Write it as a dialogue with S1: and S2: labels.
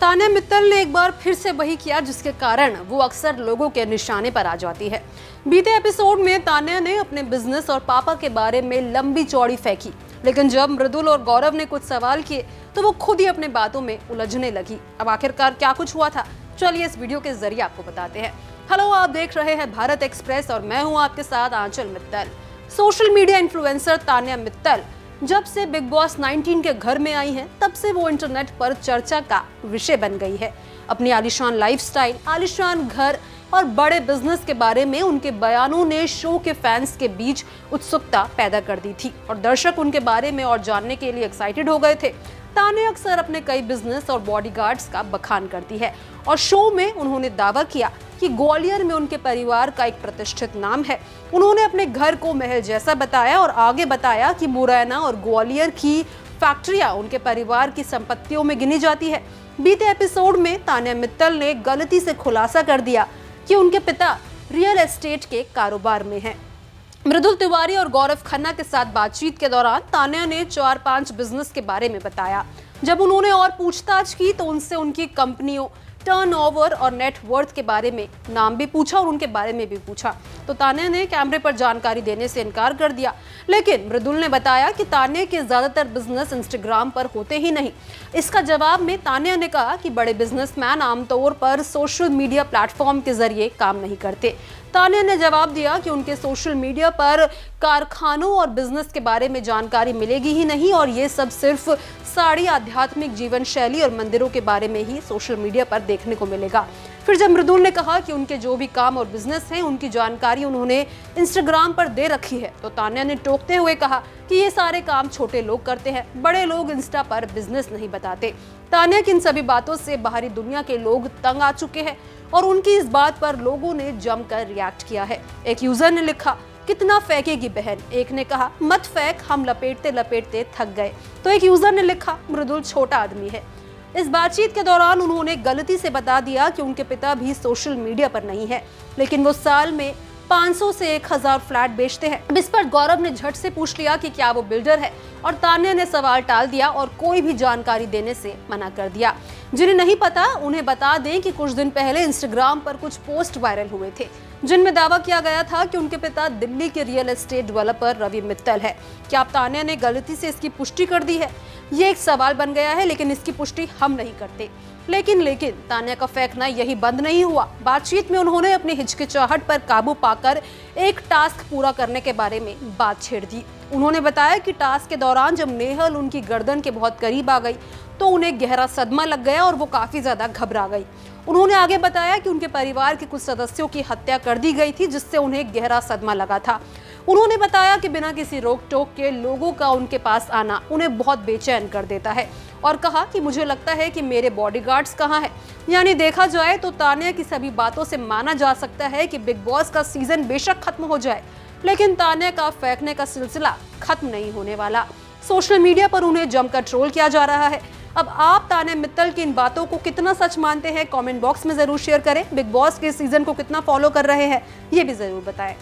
S1: तान्या मित्तल ने एक बार फिर से वही किया जिसके कारण वो अक्सर लोगों के निशाने पर आ जाती है। बीते एपिसोड में तान्या ने अपने बिजनेस और पापा के बारे में लंबी चौड़ी फेंकी, लेकिन जब मृदुल और गौरव ने कुछ सवाल किए तो वो खुद ही अपने बातों में उलझने लगी। अब आखिरकार क्या कुछ हुआ था, चलिए इस वीडियो के जरिए आपको बताते हैं। हेलो, आप देख रहे हैं भारत एक्सप्रेस और मैं हूँ आपके साथ Aanchal Mittal. Social media influencer Tanya Mittal जब से बिग बॉस 19 के घर में आई हैं, तब से वो इंटरनेट पर चर्चा का विषय बन गई है। अपनी आलीशान लाइफस्टाइल, आलीशान घर और बड़े बिजनेस के बारे में उनके बयानों ने शो के फैंस के बीच उत्सुकता पैदा कर दी थी और दर्शक उनके बारे में और जानने के लिए एक्साइटेड हो गए थे। तान्या अक्सर अपने कई बिजनेस और बॉडीगार्ड्स का बखान करती है और शो में उन्होंने दावा किया कि ग्वालियर में उनके परिवार का एक प्रतिष्ठित नाम है। उन्होंने अपने घर को महल जैसा बताया और आगे बताया कि मुरैना और ग्वालियर की फैक्ट्रियां उनके परिवार की संपत्तियों में गिनी जाती है। बीते एपिसोड में तान्या मित्तल ने गलती से खुलासा कर दिया कि उनके पिता रियल एस्टेट के कारोबार में हैं। मृदुल तिवारी और गौरव खन्ना के साथ बातचीत के दौरान तान्या ने 4-5 बिजनेस के बारे में बताया। जब उन्होंने और पूछताछ की तो उनसे उनकी कंपनियों, टर्नओवर और नेटवर्थ के बारे में नाम भी पूछा और उनके बारे में भी पूछा, तो तान्या ने कैमरे पर जानकारी देने से इनकार कर दिया। लेकिन मृदुल ने बताया कि तान्या के ज्यादातर बिजनेस इंस्टाग्राम पर होते ही नहीं। इसका जवाब में तान्या ने कहा कि बड़े बिजनेसमैन आमतौर पर सोशल मीडिया प्लेटफॉर्म के जरिए काम नहीं करते। तान्या ने जवाब दिया कि उनके सोशल मीडिया पर कारखानों और बिजनेस के बारे में जानकारी मिलेगी ही नहीं और ये सब सिर्फ साड़ी, आध्यात्मिक जीवन शैली और मंदिरों के बारे में ही सोशल मीडिया पर देखने को मिलेगा। फिर जब मृदुल ने कहा कि उनके जो भी काम और बिजनेस हैं उनकी जानकारी उन्होंने इंस्टाग्राम पर दे रखी है, तो तान्या ने टोकते हुए कहा कि ये सारे काम छोटे लोग करते हैं, बड़े लोग इंस्टा पर बिजनेस नहीं बताते। तान्या की इन सभी बातों से बाहरी दुनिया के लोग तंग आ चुके हैं और उनकी इस बात पर लोगों ने जमकर रिएक्ट किया है। एक यूजर ने लिखा, कितना फेंकेगी बहन। एक ने कहा, मत फेंक, हम लपेटते लपेटते थक गए। तो एक यूजर ने लिखा, मृदुल छोटा आदमी है। इस बातचीत के दौरान उन्होंने गलती से बता दिया कि उनके पिता भी सोशल मीडिया पर नहीं है, लेकिन वो साल में 500 से 1000 फ्लैट बेचते हैं। इस पर गौरव ने झट से पूछ लिया कि क्या वो बिल्डर है और तान्या ने सवाल टाल दिया और कोई भी जानकारी देने से मना कर दिया। जिन्हें नहीं पता उन्हें बता दें कि कुछ दिन पहले इंस्टाग्राम पर कुछ पोस्ट वायरल हुए थे जिनमें दावा किया गया था कि उनके पिता दिल्ली के real estate developer Ravi Mittal है। क्या अब तान्या ने गलती से इसकी पुष्टि कर दी है? ये एक सवाल बन गया है, लेकिन इसकी पुष्टि हम नहीं करते। लेकिन तान्या का फेंकना यही बंद नहीं हुआ। बातचीत में उन्होंने अपनी हिचकिचाहट पर काबू पाकर एक टास्क पूरा करने के बारे में बात छेड़ दी। उन्होंने बताया कि टास्क के दौरान जब नेहल उनकी गर्दन के बहुत करीब आ गई तो उन्हें गहरा सदमा लग गया और वो काफी ज्यादा घबरा गई। उन्होंने आगे बताया कि उनके परिवार के कुछ सदस्यों की हत्या कर दी गई थी जिससे उन्हें गहरा सदमा लगा था। उन्होंने बताया कि बिना किसी रोक टोक के लोगों का उनके पास आना उन्हें बहुत बेचैन कर देता है और कहा कि मुझे लगता है कि मेरे बॉडीगार्ड्स कहाँ हैं। यानी देखा जाए तो तान्या की सभी बातों से माना जा सकता है कि बिग बॉस का सीजन बेशक खत्म हो जाए, लेकिन तान्या का फेंकने का सिलसिला खत्म नहीं होने वाला। सोशल मीडिया पर उन्हें जमकर ट्रोल किया जा रहा है। अब आप तान्या मित्तल की इन बातों को कितना सच मानते हैं, कमेंट बॉक्स में जरूर शेयर करें। बिग बॉस के सीजन को कितना फॉलो कर रहे हैं ये भी जरूर बताएं।